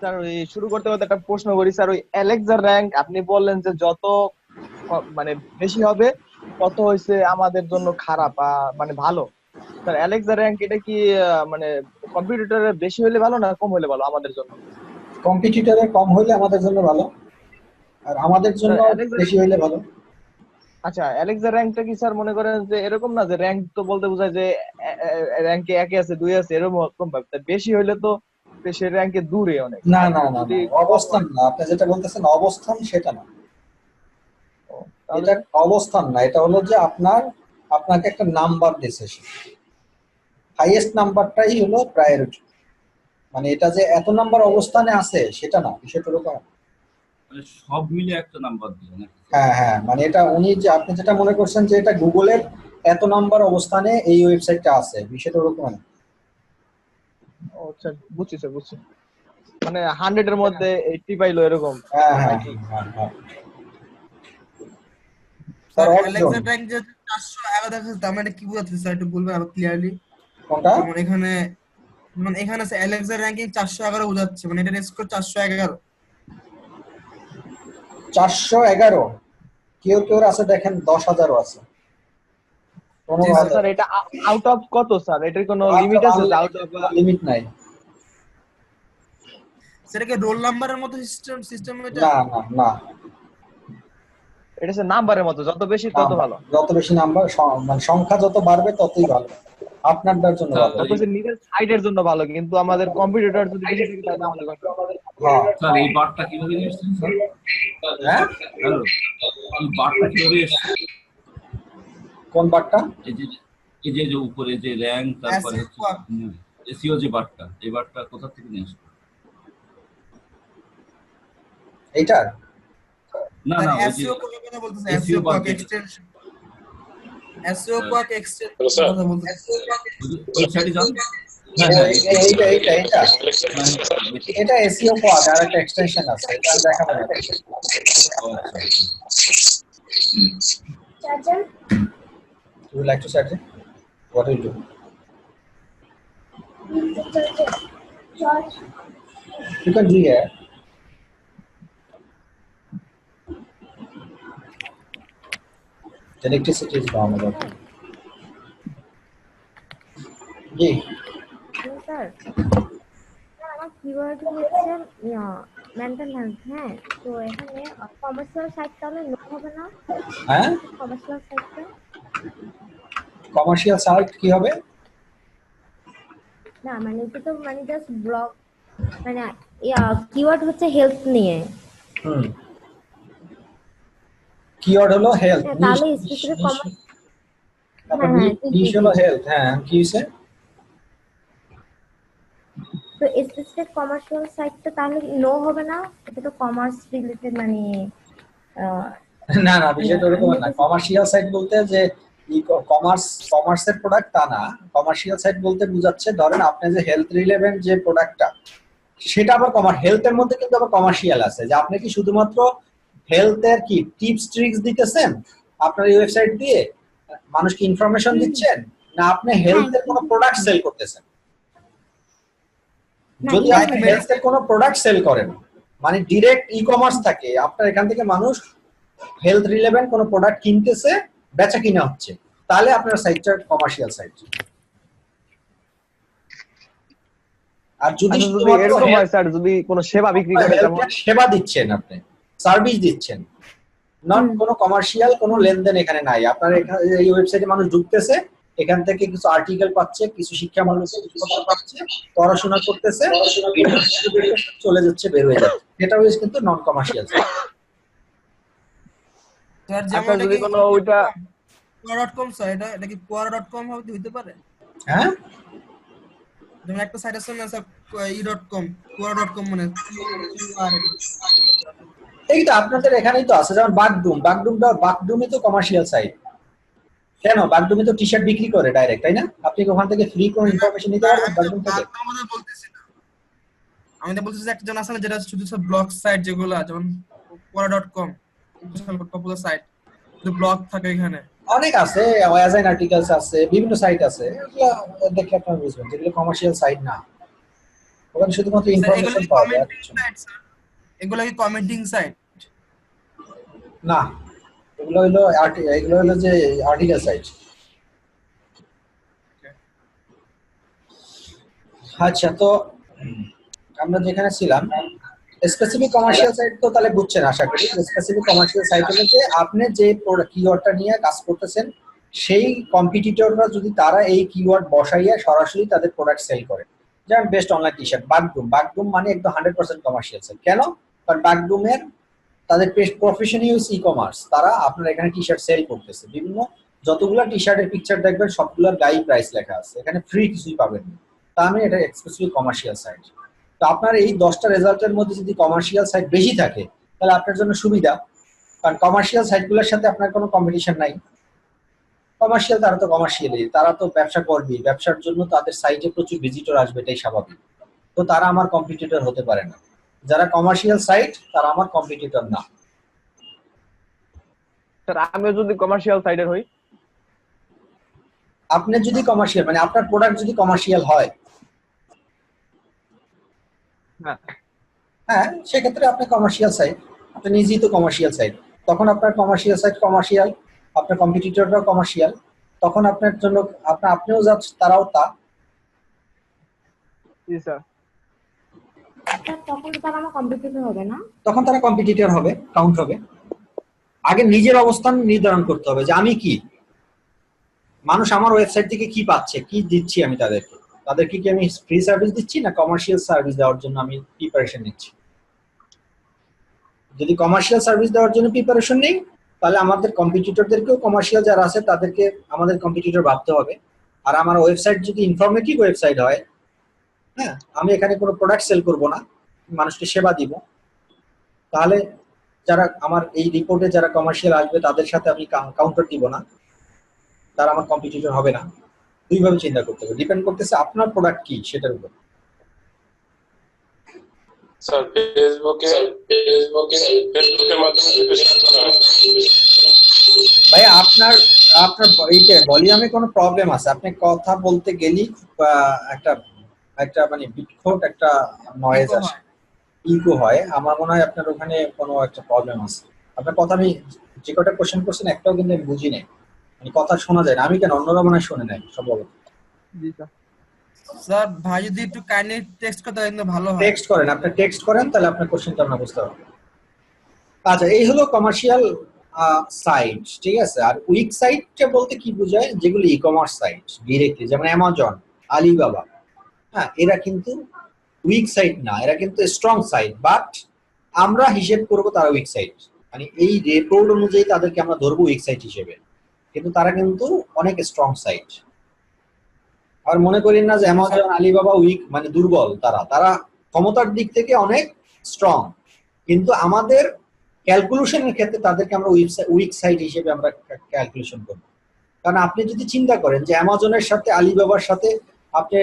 Sir ওই শুরু করতে করতে একটা প্রশ্ন করি স্যার, ওই অ্যালেক্সার র্যাঙ্ক আপনি বললেন যে যত মানে বেশি হবে তত হইছে আমাদের জন্য খারাপ মানে ভালো। স্যার অ্যালেক্সার র্যাঙ্ক এটা কি মানে কম্পিউটারের বেশি হলে ভালো না কম হলে ভালো আমাদের জন্য? কম্পিটিটরের কম হইলে আমাদের জন্য ভালো, আর আমাদের স্যার জন্য অ্যালেক্সার, বেশি হইলে ভালো। আচ্ছা অ্যালেক্সার র্যাঙ্কটা কি স্যার মনে করেন যে এরকম না যে র্যাঙ্ক তো বলতে বোঝায় যে র্যাঙ্কে একে আছে দুই আছে এরকম ভাবে, তা বেশি হইলে তো সে র্যাঙ্কে দূরে অনেক। না আর না না যদি না, কম অবস্থান হয়, না, আপনি যেটা বলতেছেন অবস্থান, সেটা না। তাহলে এটা স্যার? অবস্থান না, এটা হলো যে আপনাকে একটা নাম্বার দিছে, হাইয়েস্ট নাম্বারটাই হলো প্রায়োরিটি। মানে এটা যে এত নাম্বার অবস্থানে আছে সেটা না, বিষয়টা এরকম। মানে সব মিলে একটা নাম্বার দিল নাকি? হ্যাঁ হ্যাঁ, মানে এটা উনি যে আপনি যেটা মনে করছেন যে এটা গুগলের এত নাম্বার অবস্থানে এই ওয়েবসাইটটা আছে, বিষয়টা ওরকম না। ও আচ্ছা, বুঝছি স্যার বুঝছি। মানে 100 এর মধ্যে 80 পাইলো এরকম হ্যাঁ হ্যাঁ নাকি? হ্যাঁ হ্যাঁ। স্যার তার একজন। অ্যালেক্সা র্যাঙ্ক যে 411 দেখাচ্ছে, তার মানে কি বোঝাচ্ছে স্যার, একটু বলবেন আরো ক্লিয়ারলি? কোনটা? যেমন এখানে আছে অ্যালেক্সা র্যাঙ্কিং 411 বোঝাচ্ছে, মানে এটার স্কোর 411। 411? কেউ কেউ আছে দেখেন 10,000ও আছে, জি আচ্ছা 15,000। স্যার, এটা আউট অফ কত স্যার? এটার কোনো লিমিট আছে যে আউট অফ? লিমিট নাই। সেটাকে রোল নাম্বারের মতো সিস্টেম এটা? না না না, এটা হচ্ছে নাম্বারের মতো, যত বেশি তত নাম্বার ভালো। যত বেশি নাম্বার, মানে সংখ্যা যত বাড়বে ততই ভালো, আপনারটার জন্য স্যার ভালো। যত হচ্ছে নিজের সাইডের জন্য ভালো, কিন্তু আমাদের কম্পিউটার যদি বেশি থাকে তাহলে আমাদের জন্য ভালো। হ্যাঁ স্যার এই বারটা কিভাবে নিয়ে এসছেন স্যার? হ্যাঁ। হ্যালো, এই বারটা কিভাবে এসছে? কোন বারটা? এই যে এই যে উপরে যে র্যাঙ্ক, তারপরে হচ্ছে এসিও যে বারটা, এই বারটা কোথা থেকে নিয়ে আসলো? এইটার? না স্যার না, ওই যে এসইও কোয়াক কথা বলতেছে, এসিও এসইও বার কোয়াক যেটা, extension, SEO quack extension hello sir, কথা বলতেছে। ওয়েবসাইটে যান। হ্যাঁ ও হ্যাঁ, এইটা এইটা এইটা হ্যাঁ, এটা এসইও কোড আর একটা এক্সটেনশন আছে, এটা আমি দেখাবো না। ও আচ্ছা। You would like to search it? What will you do? You can do here. The electricity is down about. G. Hello sir, আমার কিওয়ার্ড হচ্ছে মেন্টাল হেলথ। হ্যাঁ, তো এখানে কমার্শিয়াল সাইট তাহলে নো হবে না? হ্যাঁ, কমার্শিয়াল সাইটটা কমার্শিয়াল সাইট কি হবে? না, মানে এটা তো মানে জাস্ট ব্লগ, মানে কিওয়ার্ড হচ্ছে হেলথ নিয়ে। হুম, কিওয়ার্ড হলো হেলথ, হ্যাঁ, তাহলে স্পেসিফিক কমার্স, তারপর হ্যাঁ হ্যাঁ নিশ হলো হেলথ। হ্যাঁ, কি হইছে? তো স্পেসিফিক কমার্শিয়াল সাইটটা তাহলে নো হবে না? এটা তো কমার্স রিলেটেড, মানে না না, বিষয়টা ওরকম না। কমার্শিয়াল সাইট বলতে যে কমার্সের প্রোডাক্ট তা না। কমার্শিয়াল সাইট বলতে বোঝাচ্ছে ধরেন আপনি যে হেলথ রিলেভেন্ট যে প্রোডাক্টটা, সেটা আবার হেলথের মধ্যে কিন্তু আবার কমার্শিয়াল আছে, যে আপনি কি শুধুমাত্র হেলথের কি টিপস ট্রিক্স দিতেছেন আপনার এই ওয়েবসাইট দিয়ে, মানুষকে ইনফরমেশন দিচ্ছেন, না আপনি হেলথের কোনো প্রোডাক্ট সেল করতেছেন? যদি আপনি হেলথের কোনো প্রোডাক্ট সেল করেন, মানে ডিরেক্ট ই কমার্স থাকে, আপনার এখান থেকে মানুষ হেলথ রিলেভেন্ট কোনো প্রোডাক্ট কিনতেছে, বেচা কিনা হচ্ছে, তাহলে আপনার সাইটটা কমার্শিয়াল সাইট। আর যদি আচ্ছা, যদি শুধুমাত্র এরকম হয় স্যার, যদি কোনো সেবা বিক্রি করে, যেমন সেবা দিচ্ছেন, আপনি সার্ভিস দিচ্ছেন, নট কোনো কমার্শিয়াল কোনো লেনদেন এখানে নাই। আপনার এখানে এই ওয়েবসাইটে মানুষ ঢুকতেছে, এখান থেকে কিছু আর্টিকেল পাচ্ছে, কিছু শিক্ষামূলক জিনিসপত্র পাচ্ছে, পড়াশোনা করতেছে, চলে যাচ্ছে, বের হয়ে যাচ্ছে, এটা হচ্ছে কিন্তু নন কমার্শিয়াল। স্যার আচ্ছা যেমন এটা যদি কি কোনো ওইটা, quora.com স্যার, এটা কি quora.com হইতে পারে? হ্যাঁ, যেমন একটা সাইট আছে না স্যার, ই.com, quora.com, মানে আর এই তো আপনাদের এখানেই তো আছে, যেমন বাগডুমই তো কমার্শিয়াল সাইট। কেন? বাগডুমি তো টি শার্ট বিক্রি করে ডাইরেক্ট, তাই না? আপনি ওখান থেকে ফ্রি কোনো ইনফরমেশন নিতে পারবেন বাগডুম থেকে? আমাদের বলতেছি না, আমি তো বলতেছি যে একটা জন আছে না, যেটা শুধু সব ব্লগ সাইট, যেগুলো যেমন quora.com, পপুলার সাইট, যে ব্লগ থাকে এখানে। অনেক আছে, ওয়াজাইন আর্টিকেলস আছে, বিভিন্ন সাইট আছে, এগুলো দেখলে আপনারা বুঝবেন যেগুলো কমার্শিয়াল সাইট না। ওখানে শুধুমাত্র স্যার এগুলো ইনফরমেশন কি পাওয়া যায় আর কমেন্টিং কিছু না। Site sir? এগুলো কি কমেন্টিং সাইট? না, এগুলো হলো যে আর্টিকেল সাইট। আচ্ছা, তো আমরা যেখানে ছিলাম, স্পেসিফিক কমার্শিয়াল সাইট তো তাহলে বুঝছেন আশা করি। স্পেসিফিক কমার্শিয়াল সাইট হলো যে আপনি যে কিওয়ার্ডটা নিয়ে কাজ করতেছেন সেই কম্পিটিটররা যদি তারা এই কিওয়ার্ড বসাইয়া সরাসরি তাদের প্রোডাক্ট সেল করে। যেমন বেস্ট অনলাইন টি শার্ট, বাগডুম মানে একদম 100% কমার্শিয়াল সাইট। কেন? কারণ বাগডুমের তাদের প্রফেশন ইউজ ই কমার্স, তারা আপনার এখানে টি শার্ট সেল করতেছে। বিভিন্ন যতগুলো টি শার্টের পিকচার দেখবেন সবগুলোর গায়ে প্রাইস লেখা আছে, এখানে ফ্রি কিছুই পাবেন না। তার মানে এটা স্পেসিফিক কমার্শিয়াল সাইট। তো আপনার এই 10টা রেজাল্টের মধ্যে যদি কমার্শিয়াল সাইট বেশি থাকে তাহলে আপনার জন্য সুবিধা, কারণ কমার্শিয়াল সাইটগুলোর সাথে আপনার কোনো কম্পিটিশন নাই। কমার্শিয়াল তারা তো কমার্শিয়ালি, তারা তো ব্যবসা করবে, ব্যবসার জন্য তাদের সাইটে প্রচুর ভিজিটর আসবে, এটাই স্বাভাবিক। তো তারা আমার কম্পিটিটর হতে পারে না। যারা কমার্শিয়াল সাইট তারা আমার কম্পিটিটর না। স্যার আমিও যদি কমার্শিয়াল সাইডের হই? আপনি যদি কমার্শিয়াল মানে আপনার প্রোডাক্ট যদি কমার্শিয়াল হয়, হ্যাঁ হ্যাঁ, সেক্ষেত্রে আপনি কমার্শিয়াল সাইট, আপনি নিজেই তো কমার্শিয়াল সাইট, তখন আপনার কমার্শিয়াল সাইট কমার্শিয়াল, আপনার কম্পিটিটররাও কমার্শিয়াল, তখন আপনার জন্য আপনিও যা তারাও তা। জি স্যার। স্যার তখন তো তারা আমার কম্পিটিটর হবে না? তখন তারা কম্পিটিটর হবে, কাউন্ট হবে। আগে নিজের অবস্থান নির্ধারণ করতে হবে যে আমি কি, মানুষ আমার ওয়েবসাইট থেকে কি পাচ্ছে, কি দিচ্ছি আমি তাদেরকে কি আমি ফ্রি সার্ভিস দিচ্ছি না কমার্শিয়াল সার্ভিস দেওয়ার জন্য আমি প্রিপারেশন নিচ্ছি। যদি কমার্শিয়াল সার্ভিস দেওয়ার জন্য প্রিপারেশন নেই তাহলে আমাদের কম্পিটিটরদেরকেও কমার্শিয়াল যারা আছে তাদেরকে আমাদের কম্পিটিটর ভাবতে হবে। আর আমার ওয়েবসাইট যদি ইনফরমেটিভ ওয়েবসাইট হয়, হ্যাঁ, আমি এখানে কোনো প্রোডাক্ট সেল করব না, মানুষকে সেবা দিব, তাহলে যারা আমার এই রিপোর্টে যারা কমার্শিয়াল আসবে তাদের সাথে আমি কাউন্টার দিব না, তারা আমার কম্পিটিটর হবে না। দুইভাবে চিন্তা করতে হবে, ডিপেন্ড করতেছে আপনার প্রোডাক্ট কি সেটার উপর। স্যার ফেসবুকের মাধ্যমে ভাই আপনার এইটা ভলিউমে কোনো প্রবলেম আছে, আপনি কথা বলতে গেলেই একটা একটা মানে বিক্ষোভ একটা নয়েজ আসে, ইকো হয়। আমার মনে হয় আপনার ওখানে কোনো একটা প্রবলেম আছে। আপনার কথা আমি যে কটা কোশ্চেন করছেন একটাও কিন্তু আমি বুঝি নাই, মানে কথা শোনা যায় না। আমি কেন, অন্যরা মনে হয় শুনে নাই সম্ভবত। জি স্যার। স্যার ভাই যদি একটু কাইন্ডলি টেক্সট করতে কিন্তু ভালো হয়। টেক্সট করেন, আপনি টেক্সট করেন তাহলে আপনার কোশ্চেনটা আমরা বুঝতে পারবো। আচ্ছা, এই হলো কমার্শিয়াল সাইট, ঠিক আছে। আর উইক সাইটটা বলতে কি বোঝায়? যেগুলো ই কমার্স সাইট ডিরেক্টলি, যেমন অ্যামাজন, আলিবাবা, হ্যাঁ, এরা কিন্তু উইক সাইট না, এরা কিন্তু স্ট্রং সাইট, বাট আমরা হিসেব করব তারা উইক সাইট, মানে এই রিপোর্ট অনুযায়ী তাদেরকে আমরা ধরবো উইক সাইট হিসেবে, কিন্তু তারা কিন্তু অনেক স্ট্রং সাইট। আর মনে করেন না যে অ্যামাজন, আলিবাবা উইক মানে দুর্বল, তারা ক্ষমতার দিক থেকে অনেক স্ট্রং, কিন্তু আমাদের ক্যালকুলেশনের ক্ষেত্রে তাদেরকে আমরা উইক সাইট হিসেবে আমরা ক্যালকুলেশন করব। কারণ আপনি যদি চিন্তা করেন যে অ্যামাজনের সাথে আলিবাবার সাথে আপনি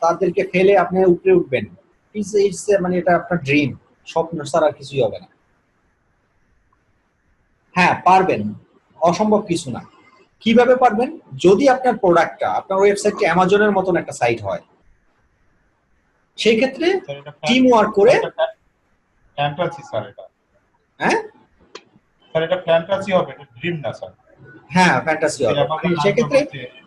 তাদেরকে ফেলে আপনি উপরে উঠবেন, ইটস মানে এটা আপনার ড্রিম, স্বপ্ন ছাড়া কিছুই হবে না। হ্যাঁ পারবেন, অসম্ভব কিছু না। কিভাবে পারবেন? যদি আপনার প্রোডাক্টটা, আপনার ওয়েবসাইটটা অ্যামাজনের মতন একটা সাইট হয়, সেই ক্ষেত্রে টিম ওয়ার্ক করে। ফ্যান্টাসি স্যার এটা, হ্যাঁ স্যার এটা ফ্যান্টাসি হবে, এটা ড্রিম না স্যার। হ্যাঁ ফ্যান্টাসি হবে, সেক্ষেত্রে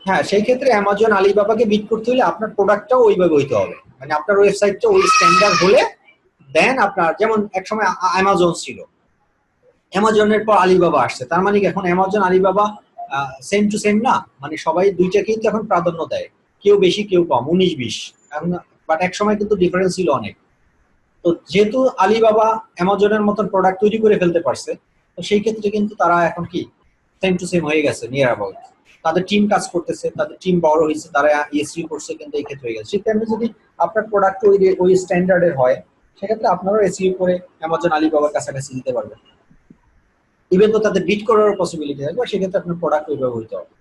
হ্যাঁ সেই ক্ষেত্রে অ্যামাজন, আলিবাবাকে বিট করতে হলে আপনার প্রোডাক্টটাও ওইভাবে হইতে হবে, মানে আপনার ওয়েবসাইটটা ওই স্ট্যান্ডার্ড হলে দেন আপনার, যেমন একসময় অ্যামাজন ছিল, অ্যামাজনের পর আলিবাবা আসছে, তার মানে কি এখন Amazon Alibaba same to same না, মানে সবাই দুইটাকেই তো এখন প্রাধান্য দেয়, কেউ বেশি কেউ কম, 19-20 এখন, বাট এক সময় কিন্তু ডিফারেন্স ছিল অনেক। তো যেহেতু আলিবাবা অ্যামাজনের মতন প্রোডাক্ট তৈরি করে ফেলতে পারছে, তো সেই ক্ষেত্রে কিন্তু তারা এখন কি সেম টু সেম হয়ে গেছে, নিয়ার অ্যাবাউট। তাদের টিম কাজ করতেছে, তাদের টিম বড় হয়েছে, তারা এসইও করছে, কিন্তু এই ক্ষেত্রে হয়ে গেছে। সেক্ষেত্রে যদি আপনার প্রোডাক্ট ওই স্ট্যান্ডার্ডের হয়, সেক্ষেত্রে আপনারাও এসইও করে অ্যামাজন, আলিবাবার কাছাকাছি দিতে পারবেন, ইভেন তো তাদের বিট করার পসিবিলিটি থাকবে, সেক্ষেত্রে আপনার প্রোডাক্ট ওইভাবে হইতে হবে।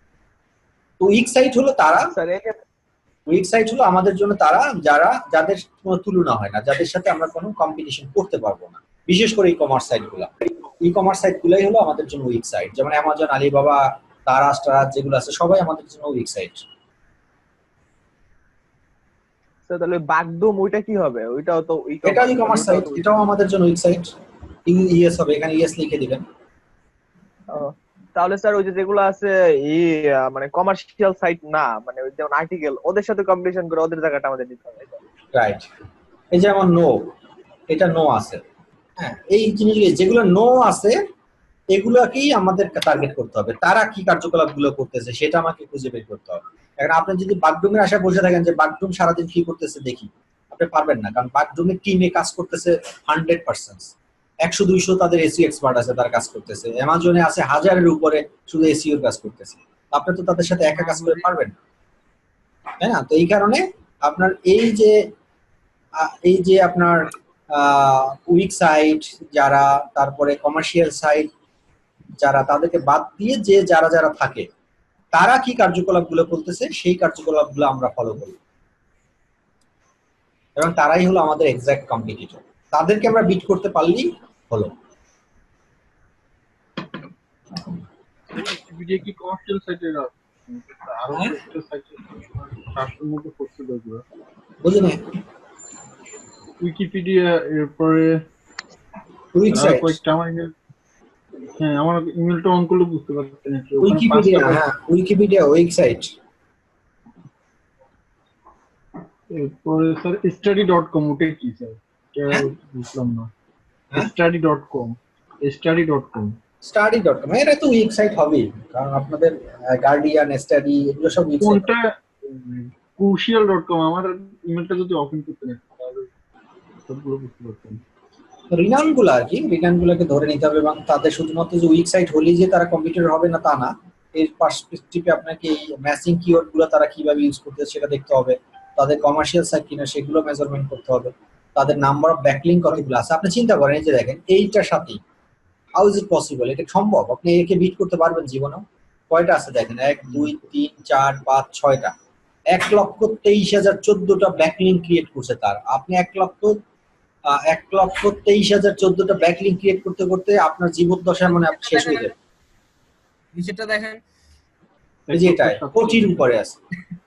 তো উইক সাইট হলো তারা, উইক সাইট হলো আমাদের জন্য তারা যাদের কোনো তুলনা হয় না, যাদের সাথে আমরা কোনো কম্পিটিশন করতে পারবো না, বিশেষ করে ই কমার্স সাইটগুলো। ই কমার্স সাইটগুলোই হলো আমাদের জন্য উইক সাইট, যেমন অ্যামাজন, আলিবাবা, তারাস যেগুলো আছে সবাই আমাদের জন্য উইক সাইট। স্যার তাহলে বাগডোম ওইটা কি হবে? ওইটাও তো এটাও ই-কমার্স সাইট, এটাও আমাদের জন্য উইক সাইট। ইএস হবে, এখানে ইএস লিখে দিবেন। ও, তাহলে স্যার ওই যে যেগুলো আছে মানে কমার্শিয়াল সাইট না, মানে ওই যেমন আর্টিকেল, ওদের সাথে কম্পিটিশন করে ওদের জায়গাটা আমাদের দিতে হবে। রাইট, এই যে আমার নো, এটা নো আছে। হ্যাঁ, এই জিনিসগুলো যেগুলো নো আছে এগুলোকেই আমাদের টার্গেট করতে হবে। তারা কি কার্যকলাপগুলো করতেছে সেটা আমাকে খুঁজে বের করতে হবে। এখন আপনি যদি বাগডুমের আশায় বসে থাকেন যে বাগডুম সারাদিন কি করতেছে দেখি, আপনি পারবেন না, কারণ বাগডুমের টিমে কাজ করতেছে 100%, 100-200 তাদের এসইও এক্সপার্ট আছে, তারা কাজ করতেছে। অ্যামাজনে আছে 1000-এর উপরে শুধু এসইও কাজ করতেছে। আপনি তো তাদের সাথে একা কাজ করে পারবেন না, তাই না? তো এই কারণে আপনার এই যে আপনার উইক সাইট যারা, তারপরে কমার্শিয়াল সাইট যারা, তাদেরকে বাদ দিয়ে যে যারা যারা থাকে তারা কি কার্যকলাপগুলো করতেছে সেই কার্যকলাপগুলো আমরা ফলো করি, এবং তারাই হলো আমাদের এক্সাক্ট কম্পিটিটর। তাদেরকে আমরা বিট করতে পারলেই হলো। উইকিপিডিয়া কি কমার্শিয়াল সাইটের আরো একটা সাইট কাস্টমার মধ্যে করতে দেবে? বুঝলি না? উইকিপিডিয়া, এরপরে উইক সাইট, কয়েকটা আমার ইমেল, হ্যাঁ আমার ইমেলটা অন করলে বুঝতে পারছেন না। উইকিপিডিয়া, হ্যাঁ উইকিপিডিয়া উইক সাইট। এরপরে স্যার study.com, ওটা কি স্যার? এটা বুঝলাম না। study.com, স্টাডি.com এটা তো উইক সাইট হবেই, কারণ আপনাদের গার্ডিয়ান, স্টাডি এগুলো সব উইক সাইট। কোনটা crucial.com? আমার ইমেলটা যদি ওপেন করতে না তাহলে সবগুলো বুঝতে পারছেন। রিনাউন গুলো আর কি, রিনাউন গুলোকে ধরে নিতে হবে, এবং তাদের শুধুমাত্র যে উইক সাইট হলেই যে তারা কম্পিউটার হবে না তা না। এর পার্সপেক্টিভে আপনাকে এই ম্যাচিং কিওয়ার্ড গুলো তারা কিভাবে ইউজ করতেছে সেটা দেখতে হবে, তাদের কমার্শিয়াল সাইট কিনা সেগুলো মেজারমেন্ট করতে হবে, তাদের নাম্বার অফ ব্যাকলিঙ্ক কতগুলো আছে। আপনি চিন্তা করেন, এই যে দেখেন এইটার সাথেই হাউ ইজ ইট পসিবল? এটা সম্ভব? আপনি একে বিট করতে পারবেন জীবনেও? কয়টা আছে দেখেন, 1 2 3 4 5 6টা, 1,23,014টা ব্যাকলিঙ্ক ক্রিয়েট করছে তার। আপনি 1,23,014টা ব্যাকলিঙ্ক ক্রিয়েট করতে করতে আপনার জীবদ্দশা মানে আপনি শেষ হয়ে যাবে। নিচেরটা দেখেন, এই যে এটা কোটির উপরে আছে।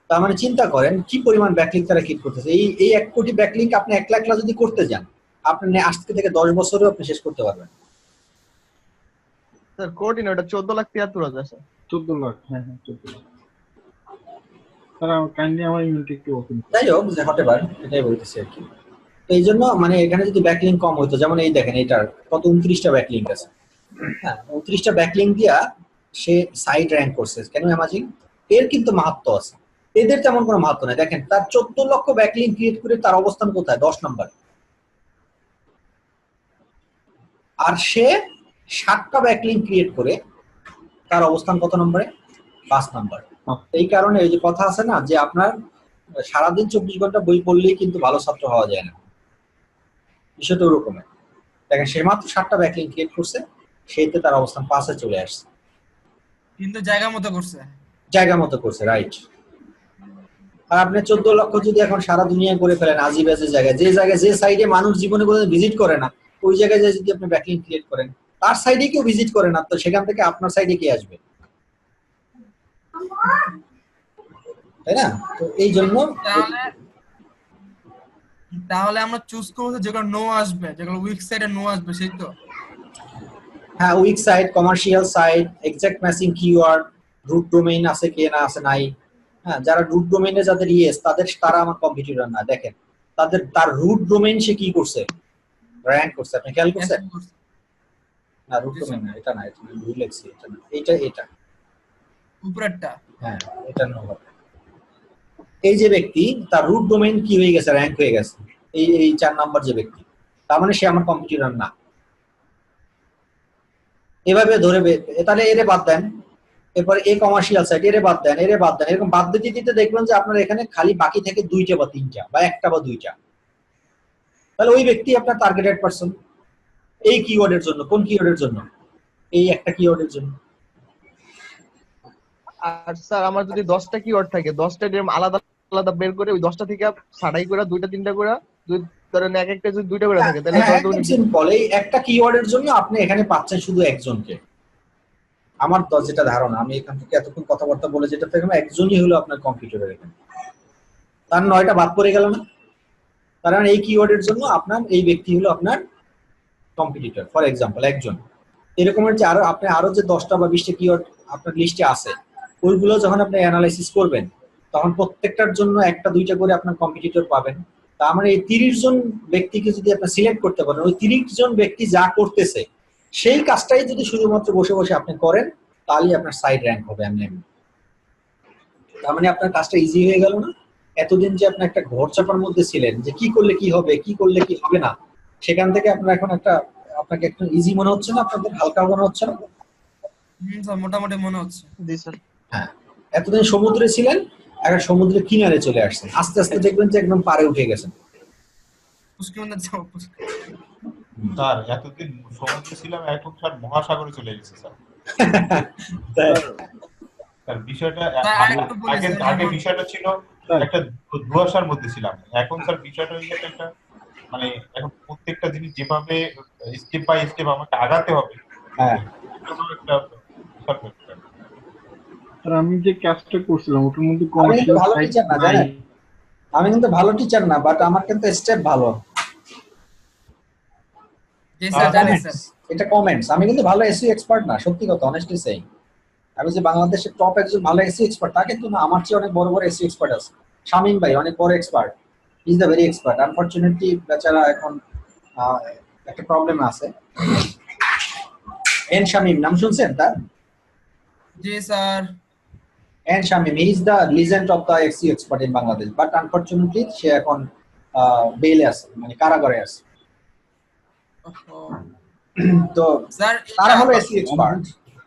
তার মানে চিন্তা করেন কি পরিমাণ ব্যাকলিঙ্ক তারা ক্রিয়েট করতেছে। এই 1 কোটি ব্যাকলিঙ্ক আপনি 1 লাখ যদি করতে যান, আপনি আজ থেকে 10 বছরেও আপনি শেষ করতে পারবেন। স্যার কোটি না, ওটা 14,73,000 স্যার। 14 লাখ, হ্যাঁ 14 লাখ। স্যার কাইন্ডলি আমার ইমেলটা একটু ওপেন। যাই হোক, যে হতে পারে, এটাই বলতেছি আর কি। তো এই জন্য মানে এখানে যদি ব্যাকলিঙ্ক কম হতো, যেমন এই দেখেন এটার কত 29টা ব্যাকলিঙ্ক আছে। হ্যাঁ, 29টা ব্যাকলিঙ্ক দিয়া সে সাইট র্যাঙ্ক করছে। কেন অ্যামাজিং? এর কিন্তু মাহাত্ম্য আছে, এদের তেমন কোনো মাহাত্ম্য নাই। দেখেন তার 14 লক্ষ ব্যাকলিঙ্ক ক্রিয়েট করে তার অবস্থান কোথায়? 10 নম্বরে। আর সে 7টা ব্যাকলিঙ্ক ক্রিয়েট করে তার অবস্থান কত নম্বরে? 5 নম্বরে। এই কারণে এই যে কথা আছে না যে আপনার সারাদিন 24 ঘন্টা বই পড়লেই কিন্তু ভালো ছাত্র হওয়া যায় না, বিষয়টা ওরকমের। দেখেন সে মাত্র 7টা ব্যাকলিঙ্ক ক্রিয়েট করছে, সেইতে তার অবস্থান 5-এ চলে আসছে। কিন্তু জায়গা মতো করছে, জায়গা মতো করছে, রাইট। আর আপনি 14 লক্ষ যদি এখন সারা দুনিয়ায় করে ফেলেন আজিবাজি জায়গায়, যে সাইডে মানুষ জীবনে কোনোদিন ভিজিট করে না, ওই জায়গায় যদি আপনি ব্যাকলিঙ্ক ক্রিয়েট করেন, তার সাইডে কেউ ভিজিট করে না, তো সেখান থেকে আপনার সাইডে কে আসবে? তাই না? তো এই জন্য তাহলে আমরা চুজ করব যেগুলো নো আসবে, যেগুলো উইক সাইডে নো আসবে, সেই তো। হ্যাঁ, weak site, commercial site, exact matching keyword, root domain আছে কি না আছে নাই। হ্যাঁ, যারা রুট ডোমেইনে যাদের ইয়েস তারা আমার কম্পিটিটর না। দেখেন তার রুট ডোমেইন সে কি করছে? র‍্যাঙ্ক করছে। আপনি খেয়াল করছেন? না, রুট ডোমেইন না, এটা না, এটা ভুল লিখছি, এটা না, এটা উপরেরটা। হ্যাঁ, এটা না। এই যে ব্যক্তি তার রুট ডোমেইন কি হয়ে গেছে? র‍্যাঙ্ক হয়ে গেছে। এই 4 নাম্বার যে ব্যক্তি, তার মানে সে আমার কম্পিটিটর না। এভাবে ধরে তাহলে এরে বাদ দেন, এরপর কমার্শিয়াল সাইট এরে বাদ দেন, এরকম বাদ দিতে দিতে দেখবেন যে আপনার এখানে খালি বাকি থেকে 2টা বা 3টা বা 1টা বা 2টা। তাহলে ওই ব্যক্তি আপনার টার্গেটেড পারসন এই কিওয়ার্ডের জন্য। কোন কিওয়ার্ডের জন্য? এই একটা কিওয়ার্ডের জন্য। আর স্যার আমার যদি 10টা কিওয়ার্ড থাকে, 10টা এরকম আলাদা আলাদা বের করে ওই 10টা থেকে ছাড়াই করে 2টা 3টা করে, ধরেন এক একটা যদি 2টা করে থাকে তাহলে একদম সিম্পল। এই একটা কিওয়ার্ডের জন্য আপনি এখানে পাচ্ছেন শুধু একজনকে। আমার তো যেটা ধারণা, আমি এখান থেকে এতক্ষণ কথাবার্তা বলে যেটা থেকে একজনই হলো আপনার কম্পিউটারের এখানে। তার 9টা বাদ পড়ে গেল না? তার মানে এই কিওয়ার্ডের জন্য আপনার এই ব্যক্তি হলো আপনার কম্পিটিটর, ফর এক্সাম্পল একজন। এরকমের যে আরো যে 10টা বা 20টা কিওয়ার্ড আপনার লিস্টে আছে, ওইগুলো যখন আপনি অ্যানালাইসিস করবেন তখন প্রত্যেকটার জন্য একটা দুইটা করে আপনার কম্পিটিটর পাবেন। তার মানে এই 30 জন ব্যক্তিকে যদি আপনি সিলেক্ট করতে পারেন, ওই 30 জন ব্যক্তি যা করতেছে সেই কাজটাই যদি শুধুমাত্র বসে বসে আপনি করেন, তাহলেই আপনার সাইড র্যাঙ্ক হবে এমনি এমনি। তার মানে আপনার কাজটা ইজি হয়ে গেল না? এতদিন যে আপনি একটা ঘর চাপার মধ্যে ছিলেন যে কি করলে কি হবে, কি করলে কি হবে না, সেখান থেকে আপনার এখন আপনাকে একটু ইজি মনে হচ্ছে না? আপনাদের হালকা মনে হচ্ছে না? স্যার মোটামুটি মনে হচ্ছে। জি স্যার। হ্যাঁ, এতদিন সমুদ্রে ছিলেন, এখন সমুদ্রের কিনারে চলে আসছেন, আস্তে আস্তে দেখবেন যে একদম পাড়ে উঠে গেছেন। স্যার এতদিন সমুদ্রে ছিলাম, এখন স্যার মহাসাগরে চলে গেছে স্যার। স্যার বিষয়টা আগে বিষয়টা ছিল একটা ধোঁয়াশার মধ্যে ছিলাম, এখন স্যার বিষয়টা হয়ে গেছে একটা মানে এখন প্রত্যেকটা জিনিস যেভাবে স্টেপ বাই স্টেপ আমাকে আগাতে হবে। হ্যাঁ, একটা বিশাল ব্যাপার। আর আমি যে কাজটা করছিলাম ওটার মধ্যে আমি কিন্তু কমার্শিয়াল ভালো সাইট টিচার না, নাই। জানেন? আমি কিন্তু ভালো টিচার না, বাট আমার কিন্তু স্টেপ ভালো। জি স্যার, জানি স্যার। এটা কমেন্টস। আমি কিন্তু ভালো এসইও এক্সপার্ট না, সত্যি কথা, অনেস্টলি সেইং। আমি যে বাংলাদেশের টপ একজন ভালো এসইও এক্সপার্ট তা কিন্তু না, আমার চেয়ে অনেক বড় বড় এসইও এক্সপার্ট আছে। শামীম ভাই অনেক বড় expert, is the very expert. Unfortunately বেচারা এখন একটা প্রবলেম আছে। এন শামীম নাম শুনছেন তার? জি sir. N Shamim, he is the legend of the SEO expert in Bangladesh, but unfortunately সে এখন বেইলে আছে, মানে কারাগারে আছে। তো স্যার তারা হলো এসইও এক্সপার্ট।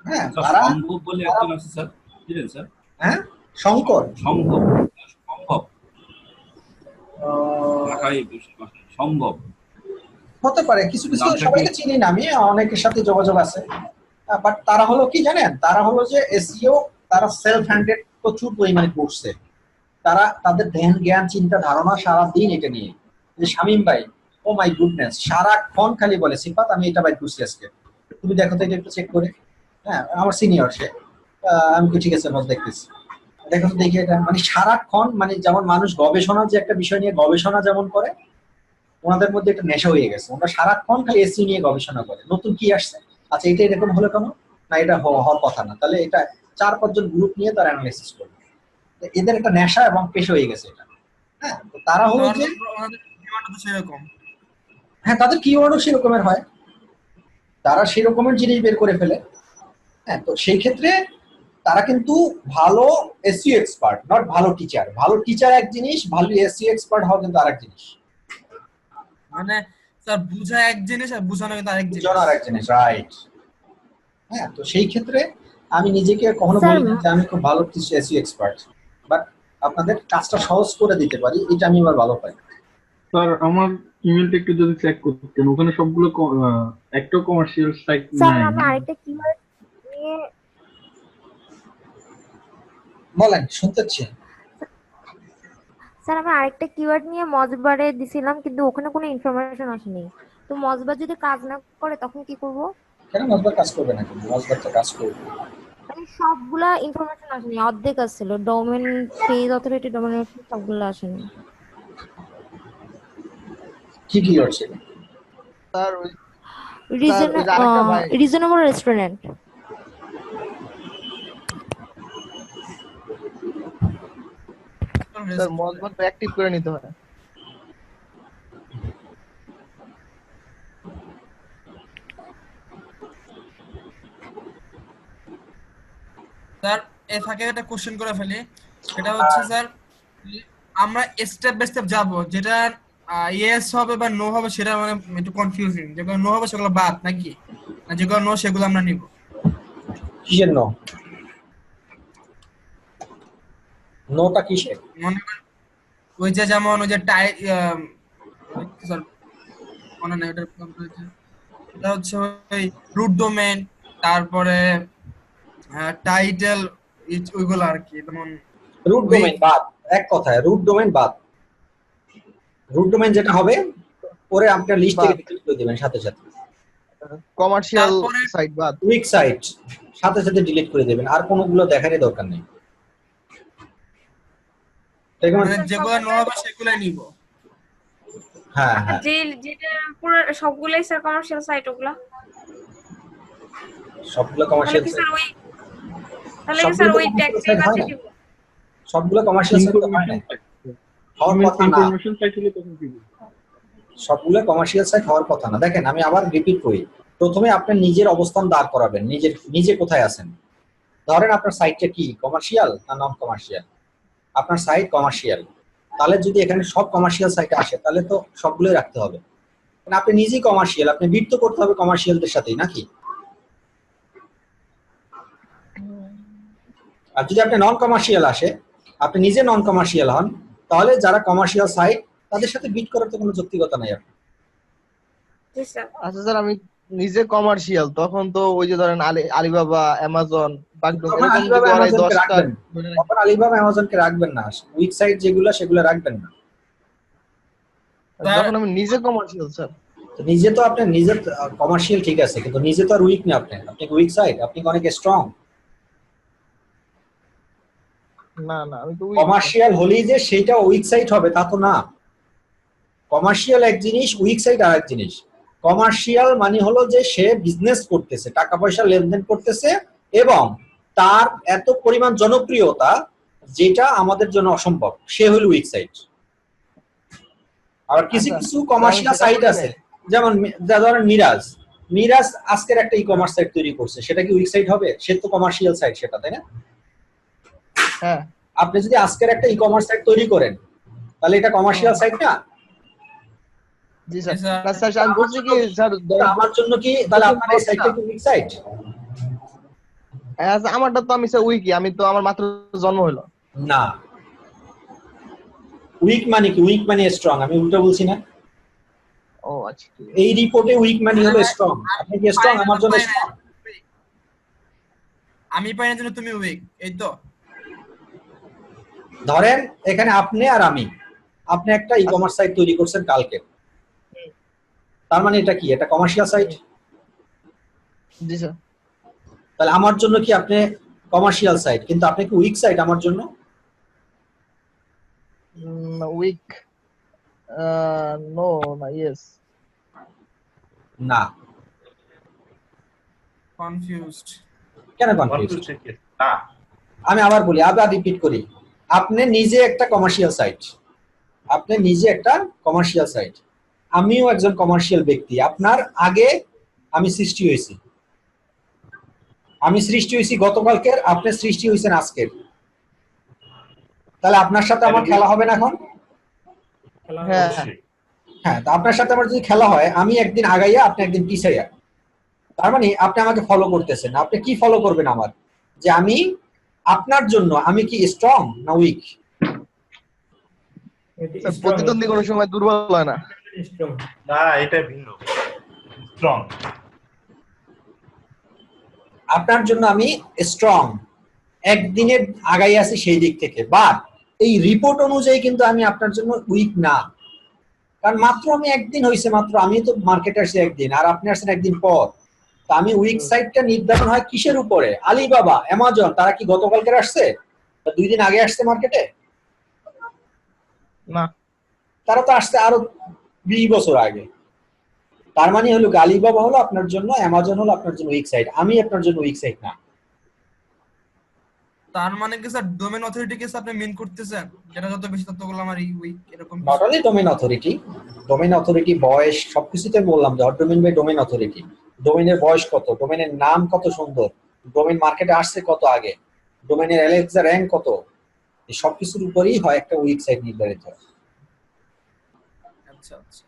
হ্যাঁ, তারা সম্ভব বলে একজন আছে স্যার, বুঝলেন স্যার? হ্যাঁ, শঙ্কর সম্ভব, সম্ভব ঢাকায় সম্ভব হতে পারে, কিছু কিছু নামটা কি? সবাইকে চিনি না আমি, অনেকের সাথে যোগাযোগ আছে। বাট তারা হলো কি জানেন, তারা হলো যে এসইও, তারা সেলফ হ্যান্ডেড প্রচুর পরিমাণে করছে। তারা তাদের ধ্যান জ্ঞান চিন্তা ধারণা সারা দিন এটা নিয়ে। যে শামীম ভাই, ও মাই গুডনেস, সারাক্ষণ খালি বলে সিফাত আমি এটা বাইর করছি আজকে, তুমি দেখো তো এটা একটু চেক করে। হ্যাঁ, আমার সিনিয়র সে। আমি তো ঠিক আছে বস, দেখতেছি, দেখো তো দেখি এটা, মানে সারাক্ষণ, মানে যেমন মানুষ গবেষণা যে একটা বিষয় নিয়ে গবেষণা যেমন করে, ওনাদের মধ্যে একটা নেশা হয়ে গেছে। ওরা সারাক্ষণ খালি এসি নিয়ে গবেষণা করে, নতুন কি আসছে, আচ্ছা এটা এরকম হলো কেন, না এটা হওয়ার কথা না, তাহলে এটা 4-5 জন গ্রুপ নিয়ে তারা অ্যানালাইসিস করবে। এদের একটা নেশা এবং পেশা হয়ে গেছে এটা। হ্যাঁ, তো তারা হলো যে সেরকম। হ্যাঁ, তাদের কিওয়ার্ডও সেরকমের হয়, তারা সেরকমের জিনিস বের করে ফেলে। হ্যাঁ, তো সেই ক্ষেত্রে তারা কিন্তু ভালো এসইও এক্সপার্ট, নট ভালো টিচার। ভালো টিচার এক জিনিস, ভালো এসইও এক্সপার্ট হওয়া কিন্তু আরেক জিনিস। মানে স্যার বুঝা এক জিনিস আর বুঝানো কিন্তু আরেক জিনিস। বুঝানো আরেক জিনিস, রাইট। হ্যাঁ, তো সেই ক্ষেত্রে আমি নিজেকে কখনো স্যার, বলি না যে আমি খুব ভালো এসইও এক্সপার্ট, বাট আপনাদের কাজটা সহজ করে দিতে পারি, এটা আমি আবার ভালো পাই। স্যার আমার ইমেলটা একটু যদি চেক করতেন, ওখানে সবগুলো একটা কমার্শিয়াল সাইট স্যার নাই। আমি আরেকটা কিওয়ার্ড নিয়ে বলেন, শুনতেছি। স্যার আমি আরেকটা কিওয়ার্ড নিয়ে মজবারে দিছিলাম, কিন্তু ওখানে কোনো ইনফরমেশন আসেনি। তো মজবার যদি কাজ না করে তখন কি করব? কেন মজবার কাজ করবে না? কিন্তু মজবার তো কাজ করবে। মানে সবগুলা ইনফরমেশন আসেনি, অর্ধেক আসছিল। ডোমেন পেজ অথরিটি, ডোমেন সবগুলো আসেনি। কি কি হচ্ছে? স্যার ওই স্যার ওই যে আরেকটা ভাই, রিজনেবল রেস্টুরেন্ট। স্যার মজবান তো অ্যাক্টিভ করে নিতে হয়। স্যার এর ফাঁকে একটা কোশ্চেন করে ফেলি। এটা হচ্ছে স্যার, আমরা স্টেপ বাই স্টেপ যাব, যেটা ইয়েস হবে বা নো হবে সেটা মানে একটু কনফিউজিং। যেগুলো নো হবে সেগুলো বাদ নাকি, না যেগুলো নো সেগুলো আমরা নিব? কিসের নো? নোটা কিসের? মনে করেন ওই যে যেমন ওই যে স্যার মনে নেই ওটার এটা হচ্ছে ওই রুট ডোমেন, তারপরে টাইটেল, ওইগুলো আর কি। যেমন রুট ডোমেন বাদ, এক কথায় রুট ডোমেন বাদ। রুট ডোমেন যেটা হবে পরে আপনার লিস্ট থেকে ডিলিট করে দিবেন সাথে সাথে। কমার্শিয়াল তারপরে সাইট বাদ। উইক সাইট সাথে সাথে ডিলিট করে দিবেন, আর কোনোগুলো দেখারই দরকার নেই। মানে যেগুলো নো হবে সেগুলাই নিব। হ্যাঁ হ্যাঁ, যেটা পুরো সবগুলাই স্যার কমার্শিয়াল সাইট ওগুলা, সবগুলো তাহলে কমার্শিয়াল কি সাইট, স্যার ওই ট্যাক্সের কাছে দিব? সবগুলো কমার্শিয়াল সাইট হয় না, হওয়ার কথা না, ইনফরমেশন সাইট হলে তখন কি বলবো? সবগুলো কমার্শিয়াল সাইট হওয়ার কথা না। দেখেন আমি আবার রিপিট করি, প্রথমে আপনার নিজের অবস্থান দাঁড় করাবেন, নিজে কোথায় আছেন। ধরেন আপনার সাইটটা কি কমার্শিয়াল না নন কমার্শিয়াল? আপনার সাইট কমার্শিয়াল, তাহলে যদি এখানে সব কমার্শিয়াল সাইটে আসে তাহলে তো সবগুলোই রাখতে হবে। কারণ আপনি নিজেই কমার্শিয়াল, আপনি বিট তো করতে হবে কমার্শিয়ালদের সাথেই নাকি? আর যদি আপনি নন কমার্শিয়াল আসে, আপনি নিজে নন কমার্শিয়াল হন, তাহলে যারা কমার্শিয়াল সাইট তাদের সাথে বিট করার তো কোনো যৌক্তিকতা নাই আপনার। জি স্যার। আচ্ছা স্যার, আমি নিজে কমার্শিয়াল, তখন তো ওই যে ধরেন আলিবাবা, অ্যামাজন, বাগডোর তখন এরকম আলিবাবা যদি ওরাই অ্যামাজনকে 10টা রাখবেন, তখন আলিবাবা অ্যামাজনকে রাখবেন না, উইক সাইট যেগুলো সেগুলো রাখবেন না। যখন আমি নিজে কমার্শিয়াল স্যার। তো নিজে তো আপনি নিজে কমার্শিয়াল ঠিক আছে, কিন্তু নিজে তো আর উইক না, আপনি উইক সাইড, আপনি অনেক স্ট্রং। না না, আমি তো কমার্শিয়াল হলেই যে সেটা উইক সাইট হবে তা তো না। কমার্শিয়াল এক জিনিস, উইক সাইট আর এক জিনিস। কমার্শিয়াল মানে হলো যে সে বিজনেস করতেছে, টাকা পয়সা লেনদেন করতেছে, এবং তার এত পরিমাণ জনপ্রিয়তা যেটা আমাদের জন্য অসম্ভব, সে হলো উইক সাইট। আর কিছু কিছু কমার্শিয়াল সাইট আছে, যেমন ধরেন মিরাজ আজকের একটা ই কমার্স সাইট তৈরি করছে, সেটা কি উইক সাইট হবে? সে তো কমার্শিয়াল সাইট সেটা, তাই না? হ্যাঁ। আপনি যদি আজকের একটা ই কমার্স সাইট তৈরি করেন তাহলে এটা কমার্শিয়াল সাইট না? জি স্যার। না স্যার, আমি বলছি কি স্যার, আমার জন্য কি তাহলে আপনার এই সাইটটা কি উইক সাইট? আমারটা তো আমি স্যার উইকই, আমি তো আমার মাত্র জন্ম হলো। না, উইক মানে কি? উইক মানে স্ট্রং, আমি উল্টো বলছি না? ও আচ্ছা, এই রিপোর্টে উইক মানে হলো স্ট্রং। আপনি কি স্ট্রং? আমার জন্য স্ট্রং। আমি পাই না জন্য তুমি উইক, এই তো। ধরেন এখানে আপনি আর আমি, আপনি একটা ই কমার্স সাইট তৈরি করছেন কালকে, তার মানে এটা কি? এটা কমার্শিয়াল সাইট? জি স্যার। তাহলে আমার জন্য কি আপনি কমার্শিয়াল সাইট, কিন্তু আপনি কি উইক সাইট আমার জন্য? উইক, নো না, ইয়েস। না। কনফিউজড। কেন কনফিউজড? না, আমি আবার বলি, আবার রিপিট করি, আপনি নিজে একটা কমার্শিয়াল সাইট, আপনি নিজে একটা কমার্শিয়াল সাইট, আমিও একজন কমার্শিয়াল ব্যক্তি। আপনার আগে আমি সৃষ্টি হয়েছি, গতকালকের, আপনি সৃষ্টি হয়েছেন আজকের। তাহলে আপনার সাথে আমার খেলা হবে না এখন? হ্যাঁ হ্যাঁ, তো আপনার সাথে আমার যদি খেলা হয়, আমি একদিন আগাইয়া আপনি একদিন পিছাইয়া, তার মানে আপনি আমাকে ফলো করতেছেন। আপনি কি ফলো করবেন আমার? যে আমি আপনার জন্য আমি কি স্ট্রং না উইক? প্রতিদ্বন্দ্বী কোনো সময় দুর্বল হয় না। না, এটা ভিন্ন। স্ট্রং। আপনার জন্য আমি স্ট্রং, একদিনের আগাই আছি সেই দিক থেকে, বাট এই রিপোর্ট অনুযায়ী কিন্তু আমি আপনার জন্য উইক না। কারণ মাত্র আমি একদিন হয়েছে, মাত্র আমি তো মার্কেটে আসছি একদিন, আর আপনি আসছেন একদিন পর। তো আমি উইক সাইডটা নির্ধারণ হয় কিসের উপরে? আলিবাবা, অ্যামাজন, তারা কি গতকালকে আসছে? 2 দিন আগে আসছে মার্কেটে? না, তারা তো আসছে আরো 20 বছর আগে। তার মানে হলো আলিবাবা হলো আপনার জন্য, অ্যামাজন হলো আপনার জন্য উইক সাইড, আমি আপনার জন্য উইক সাইড না। তার মানে কি স্যার ডোমেইন অথরিটি কে আপনি মিন করতেছেন, যেটা যত বেশি ততগুলো আমার এই উইক এরকম? নট অনলি ডোমেইন অথরিটি বয়স সবকিছুতে বললাম যে ডোমেইন বাই ডোমেইন অথরিটি। ডোমেইনের বয়স কত, ডোমেইনের নাম কত সুন্দর, ডোমেইন মার্কেটে আসছে কত আগে, ডোমেইনের অ্যালেক্সা র‍্যাঙ্ক কত, এই সবকিছুর উপরেই হয় একটা উইক সাইড নির্ধারিত হয়। আচ্ছা আচ্ছা,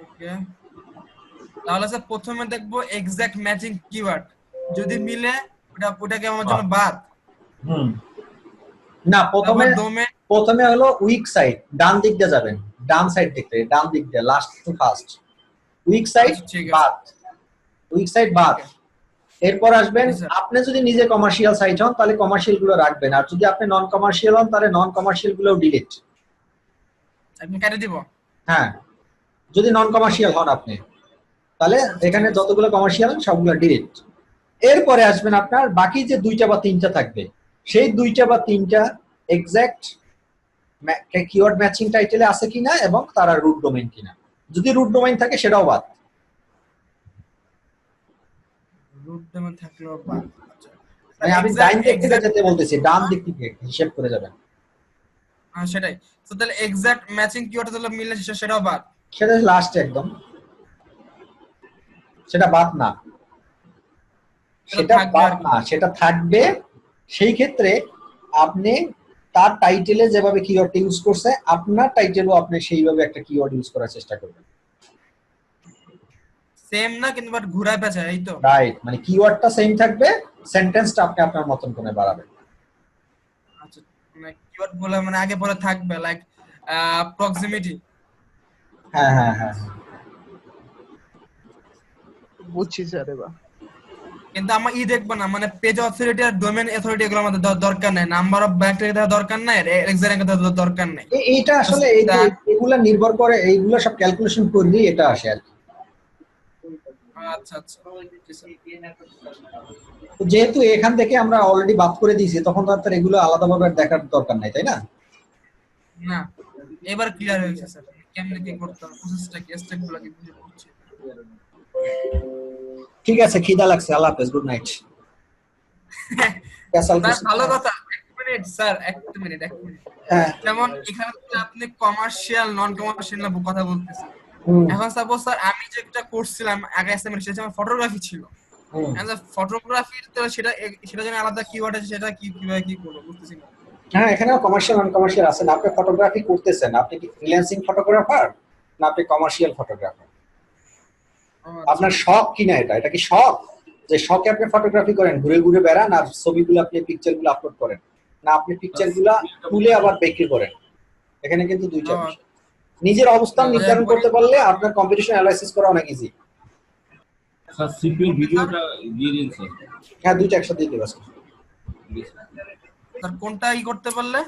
ওকে। তাহলে স্যার প্রথমে দেখবো এক্সাক্ট ম্যাচিং কিওয়ার্ড, যদি মিলে ওটাকে আমার জন্য বাদ। না, প্রথমে হলো উইক সাইড, ডান দিক দিয়ে যাবেন, ডান সাইড দিকে, ডান দিক দিয়ে, last to first. Weak side বাদ, এরপর আসবেন। আপনি যদি নিজে কমার্শিয়াল সাইট হন তাহলে কমার্শিয়াল গুলো রাখবেন, আর যদি আপনি নন কমার্শিয়াল হন তাহলে নন কমার্শিয়াল গুলো ডিলিট, আমি কেটে দিব। হ্যাঁ, যদি নন কমার্শিয়াল হন আপনি, তাহলে এখানে যতগুলো কমার্শিয়াল সবগুলো ডিলিট। এরপরে আসবেন আপনার বাকি যে 2টা বা 3টা থাকবে, সেই 2টা বা 3টা এক্সাক্ট কিওয়ার্ড ম্যাচিং টাইটেলে আছে কিনা এবং তারা রুট ডোমেইন কিনা। যদি রুট ডোমেইন থাকে সেটাও বাদ। রুট ডোমেইন থাকলেও বাদ। আচ্ছা মানে আমি ডাইন দিক থেকে যেতে বলতেছি, ডান দিক থেকে হিসাব করে যাবেন। সেটাই। তো তাহলে এক্সাক্ট ম্যাচিং কিওয়ার্ড তাহলে মিললে সেটাও বাদ। সেটা লাস্টে একদম, সেটা বাদ না, সেটা বাদ না, সেটা থাকবে। সেই ক্ষেত্রে আপনি তার টাইটেলে যেভাবে কিওয়ার্ড ইউজ করছে আপনার টাইটেলও আপনি সেইভাবে একটা কিওয়ার্ড ইউজ করার চেষ্টা করবেন। সেম না কিন্তু বাট ঘুরায় পেঁচায়, এই তো? রাইট, মানে কিওয়ার্ডটা সেম থাকবে, সেন্টেন্সটা আপনি আপনার মতন করে বাড়াবেন। আচ্ছা, মানে কিওয়ার্ড গুলো মানে আগে পরে থাকবে, লাইক প্রক্সিমিটি। হ্যাঁ হ্যাঁ হ্যাঁ, বুঝছি স্যার এবার। কিন্তু আমরা দেখবো না, মানে পেজ অথরিটি আর ডোমেইন অথরিটি এগুলো আমাদের দরকার নাই, নাম্বার অফ ব্যাকটেরিয়া দরকার নাই, এক্সাক্ট দরকার নাই। এইটা আসলে এগুলা নির্ভর করে, এইগুলা সব ক্যালকুলেশন করলেই এটা আসে আর কি। আচ্ছা আচ্ছা, তো যেহেতু এখান থেকে আমরা অলরেডি বাদ করে দিয়েছি, তখন তো আর এগুলো আলাদাভাবে দেখার দরকার নাই, তাই না? না, এবার ক্লিয়ার হয়েছে স্যার, কেমনে কি করতে হবে, প্রসেসটা কি, স্টেপগুলো কি বুঝে পড়ছে। ঠিক আছে, খিদা লাগছে, আল্লাহ হাফেজ, গুড নাইট। ভালো কথা। এক মিনিট স্যার, এক মিনিট। যেমন এখানে আপনি কমার্শিয়াল নন কমার্শিয়াল কথা বলতেছেন। এখন সাপোজ স্যার আমি যেটা করছিলাম আগে অ্যাসাইনমেন্ট, সেটা আমার ফটোগ্রাফি ছিল। ফটোগ্রাফির তো সেটা যেন আলাদা কিওয়ার্ড আছে, সেটা কিভাবে কি করব বুঝতেছি না। হ্যাঁ, এখানেও কমার্শিয়াল নন কমার্শিয়াল আছে না। আপনি ফটোগ্রাফি করতেছেন, আপনি কি ফ্রিল্যান্সিং ফটোগ্রাফার না আপনি কমার্শিয়াল ফটোগ্রাফার? আপনার শখ কিনা এটা কি শখ, যে শখে আপনি ফটোগ্রাফি করেন, ঘুরে ঘুরে বেড়ান আর ছবিগুলো আপনি পিকচারগুলো আপলোড করেন, না আপনি পিকচারগুলো তুলে আবার বিক্রি করেন? এখানে কিন্তু দুইটা বিষয়। নিজের অবস্থান নির্ধারণ করতে পারলে আপনার কম্পিটিশন অ্যানালাইসিস করা অনেক ইজি। স্যার সিপিইউ ভিডিওটা দিয়ে দিন স্যার। হ্যাঁ, দুইটা একসাথে দিয়ে দেব স্যার। কোনটা করতে পারলে?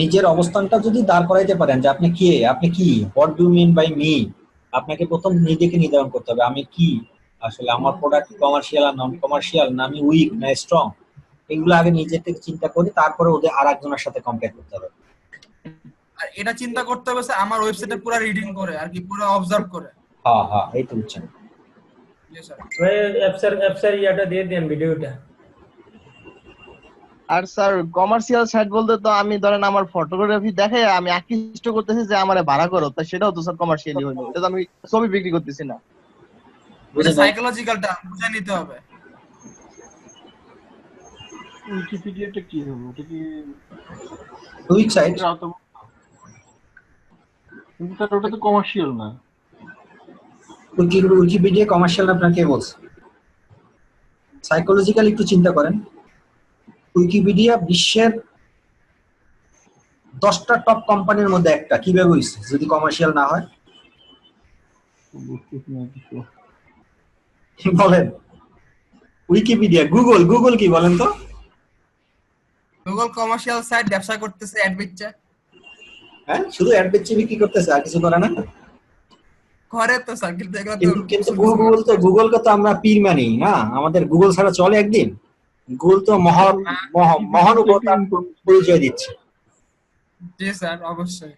নিজের অবস্থানটা যদি দাঁড় করাইতে পারেন যে আপনি কে, what do mean by me, আপনাকে প্রথম নিজেকে নির্ধারণ করতে হবে আমি কি, আসলে আমার প্রোডাক্ট কমার্শিয়াল আর নন কমার্শিয়াল, না আমি উইক না স্ট্রং, এগুলো আগে নিজে থেকে চিন্তা করি, তারপরে ওদের আরেকজনের সাথে কম্পেয়ার করতে হবে। আর এটা চিন্তা করতে হবে স্যার আমার ওয়েবসাইটে পুরো রিডিং করে আর কি, পুরো অবজার্ভ করে। হ্যাঁ হ্যাঁ, এই তো বুঝছেন। জি স্যার। ওয়েবসাইট ইয়াটা দিয়ে দেন ভিডিওটা। আর স্যার কমার্শিয়াল সাইট বলতে তো আমি ধরেন আমার ফটোগ্রাফি দেখে আমি আকৃষ্ট করতেছি যে আমারে ভাড়া করো, তা সেটাও তো স্যার কমার্শিয়ালি হইলো, এটা তো আমি ছবি বিক্রি করতেছি না। এটা সাইকোলজিক্যালটা বুঝে নিতে হবে। উইকিপিডিয়াটা কি হবে? ওটা কি উইক সাইট? কিন্তু স্যার ওটা তো কমার্শিয়াল না। উইকিপিডিয়া কমার্শিয়াল আপনাকে কে বলছে? সাইকোলজিক্যালি একটু চিন্তা করেন। উইকিপিডিয়া বিশ্বের 10টা টপ কোম্পানির মধ্যে একটা, কিভাবে হইছে যদি কমার্শিয়াল না হয়? বলেন। উইকিপিডিয়া, গুগল কি বলেন তো? গুগল কমার্শিয়াল সাইট ব্যবসা করতেছে, অ্যাড দিচ্ছে। হ্যাঁ, শুধু অ্যাড দিচ্ছে, বিক্রি করতেছে, আর কিছু করে না। করে তো স্যার, কিন্তু গুগলকে তো আমরা পীর মানি না, আমাদের গুগল ছাড়া চলে একদিন? গুগল তো মহানুভবতার পরিচয় দিচ্ছে। জি স্যার, অবশ্যই।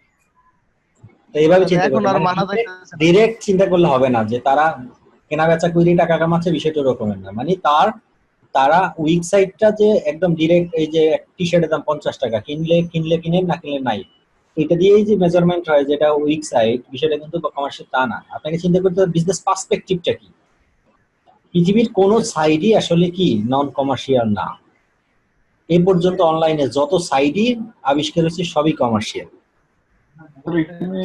তো এইভাবে চিন্তা করতে হবে, ডাইরেক্ট চিন্তা করলে হবে না যে তারা কেনা বেচা করে টাকা কামাচ্ছে, বিষয়টা এরকমের না। মানে তারা উইক সাইটটা যে একদম ডাইরেক্ট, এই যে টি শার্টের দাম 50 টাকা, কিনে না কিনলে নাই, এটা দিয়েই যে মেজারমেন্ট হয় যেটা উইক সাইট, বিষয়টা কিন্তু কমার্শিয়াল তা না। আপনাকে চিন্তা করতে হবে বিজনেস পার্সপেক্টিভটা কি। পৃথিবীর কোন সাইডই আসলে কি নন কমার্শিয়াল না। এই পর্যন্ত অনলাইনে যত সাইডই আবিষ্কার হয়েছে সবই কমার্শিয়াল,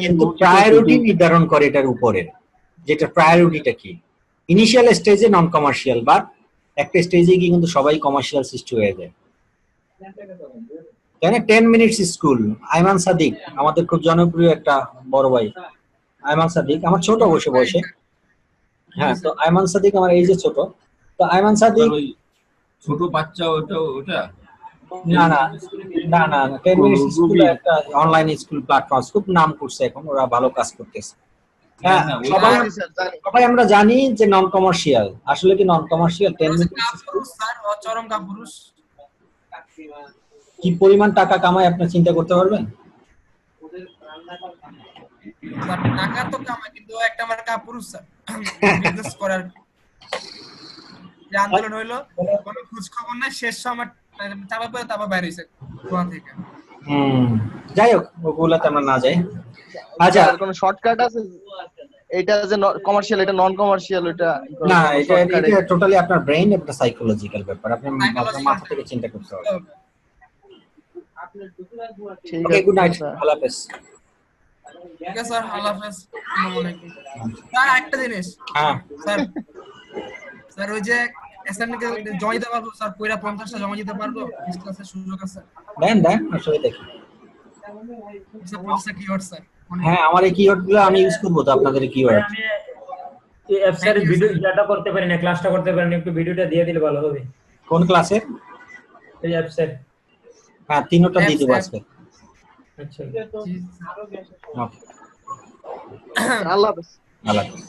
কিন্তু প্রায়োরিটি নির্ধারণ করে এটার উপরে, যেটা প্রায়োরিটিটা কি। ইনিশিয়াল স্টেজে নন কমার্শিয়াল, বাট একটা স্টেজে গিয়ে কিন্তু সবাই কমার্শিয়াল সৃষ্টি হয়ে যায়। কেন 10 মিনিটস স্কুল, আইমান সাদিক আমাদের খুব জনপ্রিয় একটা বড় ভাই, আইমান সাদিক আমার ছোট বয়সে। হ্যাঁ, তো আইমান সাদিক আমার এই যে ছোট, তো আইমান সাদিক ছোট বাচ্চা ওটা না 10 মিনিটস স্কুল একটা অনলাইন স্কুল প্ল্যাটফর্ম, খুব নাম করছে এখন, ওরা ভালো কাজ করতেছে। হ্যাঁ, সবাই আমরা জানি যে নন কমার্শিয়াল, আসলে কি non commercial 10 minutes school? Sir অচরম কাপুরুষ কি পরিমাণ টাকা কামায় আপনি চিন্তা করতে পারবেন? স্যার টাকা তো কামায়, কিন্তু একটা আমার কাপুরুষ স্যার বিজনেস করার যে আন্দোলন হইলো, কোনো খোঁজ খবর নাই, শেষ সময় চাপা পড়ে তারপর বাইরে হয়েছে গোয়া থেকে। যাই হোক, ওগুলাতে আমরা না যাই। আচ্ছা, স্যার কোনো শর্টকাট আছে? এটা যে কমার্শিয়াল, এটা নন কমার্শিয়াল, এটা না, এটা টোটালি আপনার ব্রেইন, একটা সাইকোলজিক্যাল ব্যাপার, আপনি আপনার মাথা থেকে চিন্তা করতে হবে। ঠিক ওকে, আছে গুড নাইট, স্যার। আল্লাহ হাফেজ। ঠিক আছে স্যার, আল্লাহ হাফেজ, আসসালামু আলাইকুম। স্যার একটা জিনিস, হ্যাঁ স্যার স্যার ওই যে অ্যাসাইনমেন্ট জমা দিতে পারবো স্যার? কইরা 50টা জমা দিতে পারবো? ক্লাসের সুযোগ আছে? দেন আসলে দেখি। স্যার 50টা কিওয়ার্ড স্যার। হ্যাঁ, আমার এই কিওয়ার্ড গুলো আমি ইউজ করবো তো, আপনাদের কিওয়ার্ড। আমি এই অ্যাপসের ভিডিও ইয়াটা করতে পারি না, ক্লাসটা করতে পারি না, একটু ভিডিওটা দিয়ে দিলে ভালো হবে। কোন ক্লাসের? এই অ্যাপসের। হ্যাঁ, তিনটা দিয়ে দেবো আজকে। আচ্ছা, ওকে, আল্লাহ হাফেজ। আল্লাহ হাফেজ।